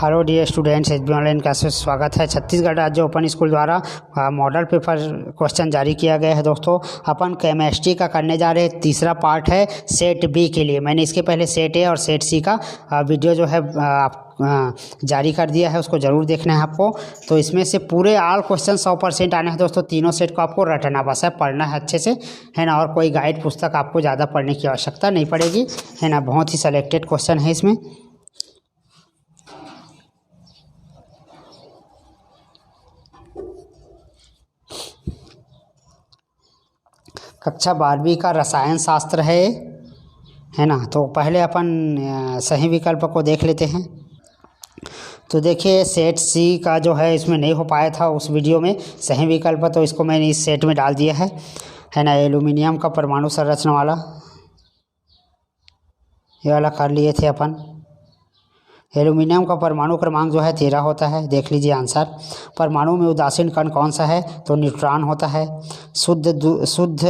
Hello dear students, HB online classes में स्वागत है। छत्तीसगढ़ राज्य ओपन स्कूल द्वारा मॉडल पेपर क्वेश्चन जारी किया गया है। दोस्तों अपन केमिस्ट्री का करने जा रहे हैं। तीसरा पार्ट है सेट बी के लिए। मैंने इसके पहले सेट ए और सेट सी का वीडियो जो है जारी कर दिया है, उसको ज़रूर देखना है आपको। तो इसमें से पूरे ऑल क्वेश्चन 100% आने हैं दोस्तों। तीनों सेट को आपको रटना बस है, पढ़ना है अच्छे से, है ना। और कोई गाइड पुस्तक आपको ज़्यादा पढ़ने की आवश्यकता नहीं पड़ेगी, है ना। बहुत ही सेलेक्टेड क्वेश्चन है इसमें। कक्षा 12वीं का रसायन शास्त्र है ना। तो पहले अपन सही विकल्प को देख लेते हैं। तो देखिए सेट सी का जो है इसमें नहीं हो पाया था उस वीडियो में सही विकल्प, तो इसको मैंने इस सेट में डाल दिया है ना। एल्यूमिनियम का परमाणु संरचना वाला ये वाला कर लिए थे अपन। एल्यूमिनियम का परमाणु क्रमांक जो है 13 होता है। देख लीजिए आंसर। परमाणु में उदासीन कण कौन सा है, तो न्यूट्रॉन होता है। शुद्ध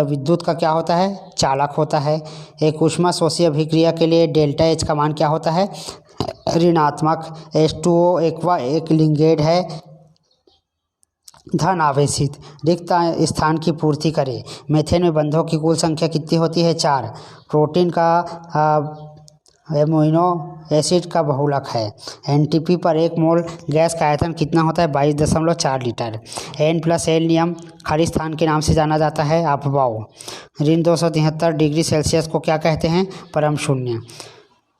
विद्युत का क्या होता है, चालक होता है। एक ऊष्मा शोषी अभिक्रिया के लिए डेल्टा एच का मान क्या होता है, ऋणात्मक। H2O एक लिंगेड है, धन आवेशित। रिक्त स्थान की पूर्ति करें। मेथेन में बंधों की कुल संख्या कितनी होती है, 4। प्रोटीन का एमिनो एसिड का बहुलक है। एनटीपी पर 1 मोल गैस का आयतन कितना होता है, 22.4 लीटर। N+L नियम खाली स्थान के नाम से जाना जाता है, अपवाओ। ऋण 273 डिग्री सेल्सियस को क्या कहते हैं, परम शून्य।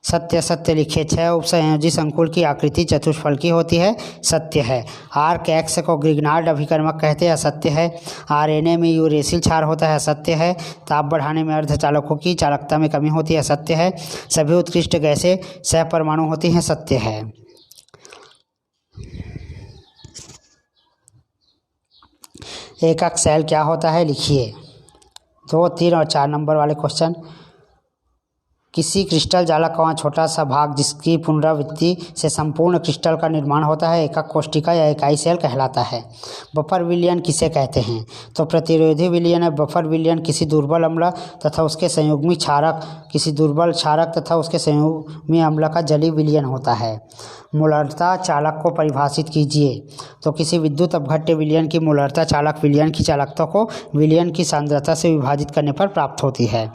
सत्य सत्य लिखिए। 6 उपसंयोजी संकुल की आकृति चतुष्फलकी होती है, सत्य है। आर्क एक्स को ग्रिग्नार्ड अभिकर्मक कहते हैं, असत्य है। आरएनए में यूरेसिल क्षार होता है, असत्य है। ताप बढ़ाने में अर्धचालकों की चालकता में कमी होती है, सत्य है। सभी उत्कृष्ट गैसें सहपरमाणु होती हैं, सत्य है। एकक सेल क्या होता है, लिखिए। 2, 3 और 4 नंबर वाले क्वेश्चन। किसी क्रिस्टल जालक का वहाँ छोटा सा भाग जिसकी पुनरावृत्ति से संपूर्ण क्रिस्टल का निर्माण होता है एकक कोशिका या इकाई सेल कहलाता है। बफर विलयन किसे कहते हैं, तो प्रतिरोधी विलयन है। बफर विलयन किसी दुर्बल अम्ल तथा उसके संयुग्मी क्षारक, किसी दुर्बल क्षारक तथा उसके संयुग्मी अम्ल का जलीय विलयन होता है। मूलरता चालक को परिभाषित कीजिए, तो किसी विद्युत अपघट्य विलयन की मूलरता चालक विलयन की चालकता को विलयन की सांद्रता से विभाजित करने पर प्राप्त होती है।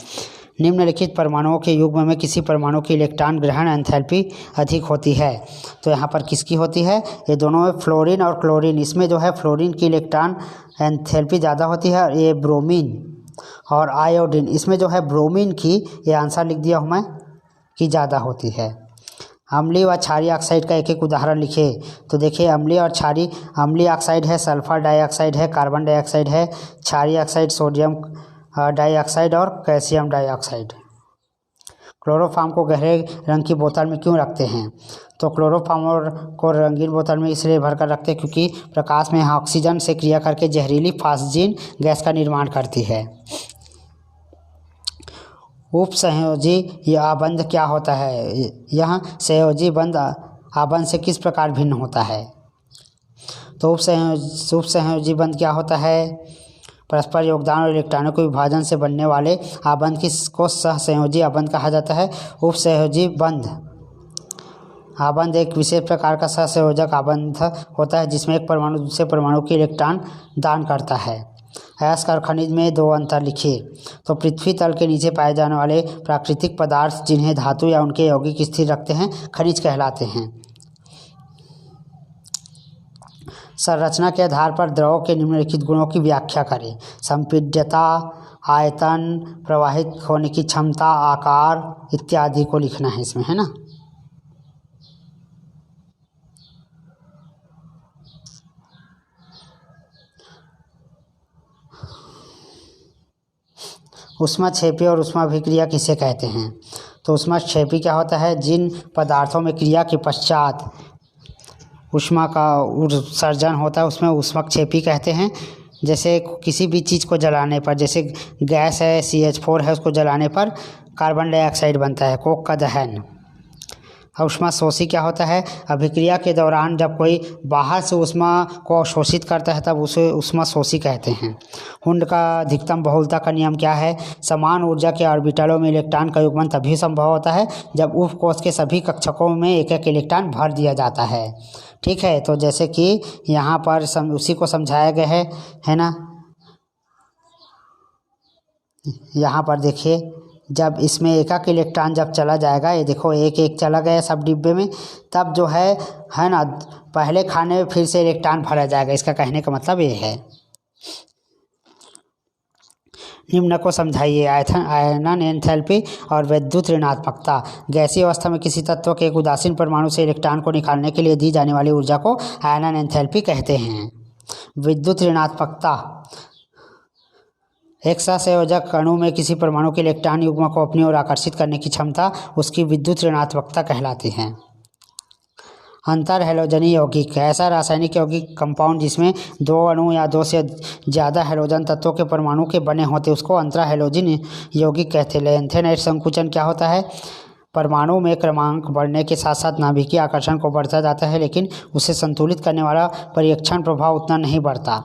निम्नलिखित परमाणुओं के युग्म में किसी परमाणु की इलेक्ट्रॉन ग्रहण एंथैल्पी अधिक होती है, तो यहाँ पर किसकी होती है, ये दोनों में फ्लोरीन और क्लोरीन। इसमें जो है फ्लोरीन की इलेक्ट्रॉन एंथैल्पी ज़्यादा होती है, और ये ब्रोमीन और आयोडीन, इसमें जो है ब्रोमीन की, ये आंसर लिख दिया हूँ मैं, कि ज़्यादा होती है। अम्लीय व क्षारीय ऑक्साइड का एक एक उदाहरण लिखे। तो देखिए अम्लीय और क्षारीय, अम्लीय ऑक्साइड है सल्फर डाइऑक्साइड है, कार्बन डाइऑक्साइड है। क्षारीय ऑक्साइड सोडियम डाइऑक्साइड और कैल्शियम डाइऑक्साइड। क्लोरोफॉर्म को गहरे रंग की बोतल में क्यों रखते हैं, तो क्लोरोफॉर्म को रंगीन बोतल में इसलिए भरकर रखते हैं क्योंकि प्रकाश में ऑक्सीजन से क्रिया करके जहरीली फास्जीन गैस का निर्माण करती है। उपसंयोजी आबंध क्या होता है, यह संयोजी बंध आबंध से किस प्रकार भिन्न होता है, तो उपसंयोजी बंध क्या होता है, परस्पर योगदान और इलेक्ट्रॉनों के विभाजन से बनने वाले आबंध को सहसंयोजी आबंध कहा जाता है। उपसंयोजी बंध आबंध एक विशेष प्रकार का सहसंयोजक आबंध होता है जिसमें एक परमाणु दूसरे परमाणु की इलेक्ट्रॉन दान करता है। अयस्क और खनिज में 2 अंतर लिखिए। तो पृथ्वी तल के नीचे पाए जाने वाले प्राकृतिक पदार्थ जिन्हें धातु या उनके यौगिक स्थिर रखते हैं, खनिज कहलाते हैं। संरचना के आधार पर द्रव के निम्नलिखित गुणों की व्याख्या करें। संपीड्यता, आयतन, प्रवाहित होने की क्षमता, आकार इत्यादि को लिखना है इसमें, है ना। ऊष्माक्षेपी और ऊष्माभिक्रिया किसे कहते हैं, तो ऊष्माक्षेपी क्या होता है, जिन पदार्थों में क्रिया के पश्चात ऊष्मा का उत्सर्जन होता है उसमें ऊष्माक्षेपी कहते हैं। जैसे किसी भी चीज़ को जलाने पर, जैसे गैस है CH4 है, उसको जलाने पर कार्बन डाइऑक्साइड बनता है, कोक का दहन। ऊष्माशोषी क्या होता है? अभिक्रिया के दौरान जब कोई बाहर से ऊष्मा को शोषित करता है तब उसे ऊष्माशोषी कहते हैं। हुंड का अधिकतम बहुलता का नियम क्या है? समान ऊर्जा के ऑर्बिटलों में इलेक्ट्रॉन का युग्मन तभी संभव होता है जब उप कोश के सभी कक्षकों में एक एक इलेक्ट्रॉन भर दिया जाता है। ठीक है, तो जैसे कि यहाँ पर उसी को समझाया गया है ना। यहाँ पर देखिए, जब इसमें एक एक इलेक्ट्रॉन जब चला जाएगा, ये देखो एक एक चला गया सब डिब्बे में, तब जो है ना, पहले खाने में फिर से इलेक्ट्रॉन भरा जाएगा। इसका कहने का मतलब ये है। निम्न को समझाइए। आयनन एंथैल्पी और विद्युत ऋणात्मकता। गैसीय अवस्था में किसी तत्व के एक उदासीन परमाणु से इलेक्ट्रॉन को निकालने के लिए दी जाने वाली ऊर्जा को आयनन एंथैल्पी कहते हैं। विद्युत ऋणात्मकता, एक सहसंयोजक अणु में किसी परमाणु के इलेक्ट्रॉन युग्म को अपनी ओर आकर्षित करने की क्षमता उसकी विद्युत ऋणात्मकता कहलाती है। अंतर हैलोजनी यौगिक, ऐसा रासायनिक यौगिक कंपाउंड जिसमें दो अणु या दो से ज़्यादा हैलोजन तत्वों के परमाणु के बने होते उसको अंतर हैलोजन यौगिक कहते हैं। लेंथेनाइट संकुचन क्या होता है? परमाणु में क्रमांक बढ़ने के साथ साथ नाभिकीय आकर्षण को बढ़ता जाता है, लेकिन उसे संतुलित करने वाला परिरक्षण प्रभाव उतना नहीं बढ़ता।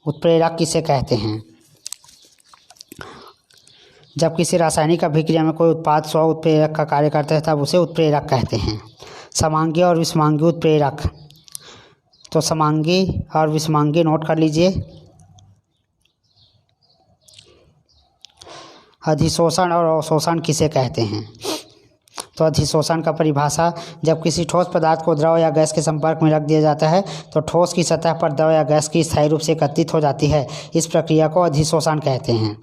उत्प्रेरक किसे कहते हैं? जब किसी रासायनिक अभिक्रिया में कोई उत्पाद स्व उत्प्रेरक का कार्य करता है तब उसे उत्प्रेरक कहते हैं। समांगी और विषमांगी उत्प्रेरक, तो समांगी और विषमांगी नोट कर लीजिए। अधिशोषण और अवशोषण किसे कहते हैं? तो अधिशोषण का परिभाषा, जब किसी ठोस पदार्थ को द्रव या गैस के संपर्क में रख दिया जाता है तो ठोस की सतह पर द्रव या गैस की स्थायी रूप से एकत्रित हो जाती है। इस प्रक्रिया को अधिशोषण कहते हैं।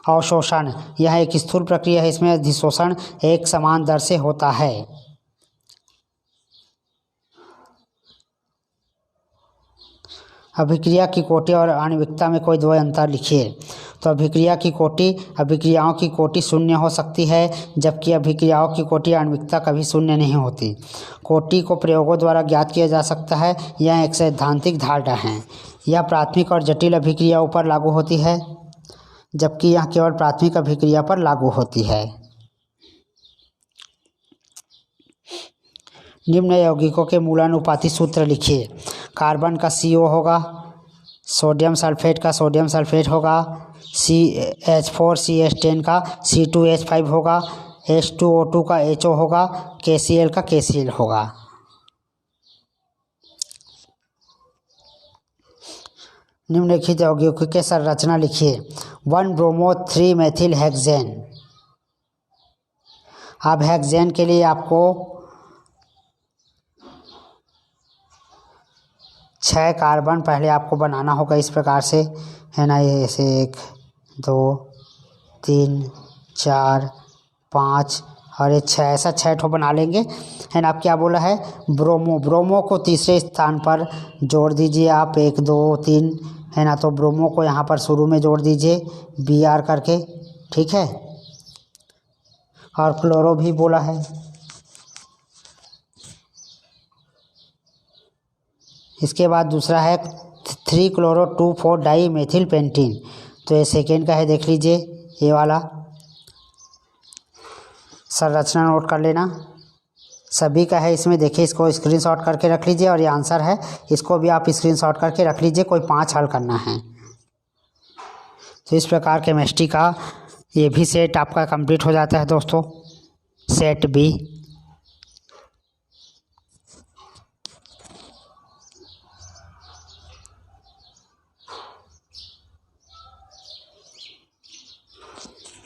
अवशोषण, यह एक स्थूल प्रक्रिया है, इसमें अधिशोषण एक समान दर से होता है। अभिक्रिया की कोटि और आणविकता में कोई दो अंतर लिखिए। तो अभिक्रिया की कोटि, अभिक्रियाओं की कोटि शून्य हो सकती है, जबकि अभिक्रियाओं की कोटि आणविकता कभी शून्य नहीं होती। कोटि को प्रयोगों द्वारा ज्ञात किया जा सकता है, यह एक सैद्धांतिक धारणा है। यह प्राथमिक और जटिल अभिक्रियाओं पर लागू होती है, जबकि यह केवल प्राथमिक अभिक्रिया पर लागू होती है। निम्न यौगिकों के मूलानुपाती सूत्र लिखिए। कार्बन का CO होगा, सोडियम सल्फेट का सोडियम सल्फेट होगा, CH4CH10 का C2H5 होगा, H2O2 का HO होगा, KCl का KCl होगा। निम्नलिखित यौगिकों के संरचना लिखिए। 1 ब्रोमो 3 मेथिल हेक्सेन। अब हेक्सेन के लिए आपको 6 कार्बन पहले आपको बनाना होगा, इस प्रकार से है ना। ये ऐसे 1 2 3 4 5 और ये 6, ऐसा 6 ठो बना लेंगे, है ना। आप क्या बोला है? ब्रोमो, ब्रोमो को तीसरे स्थान पर जोड़ दीजिए आप, 1 2 3, है ना। तो ब्रोमो को यहाँ पर शुरू में जोड़ दीजिए Br करके, ठीक है। और क्लोरो भी बोला है। इसके बाद दूसरा है 3 क्लोरो 2 4 डाई मेथिल पेंटीन। तो ये सेकेंड का है, देख लीजिए ये वाला। संरचना नोट कर लेना, सभी का है इसमें। देखिए, इसको स्क्रीनशॉट करके रख लीजिए और ये आंसर है, इसको भी आप स्क्रीनशॉट करके रख लीजिए। कोई 5 हल करना है। तो इस प्रकार केमिस्ट्री का ये भी सेट आपका कंप्लीट हो जाता है दोस्तों, सेट B।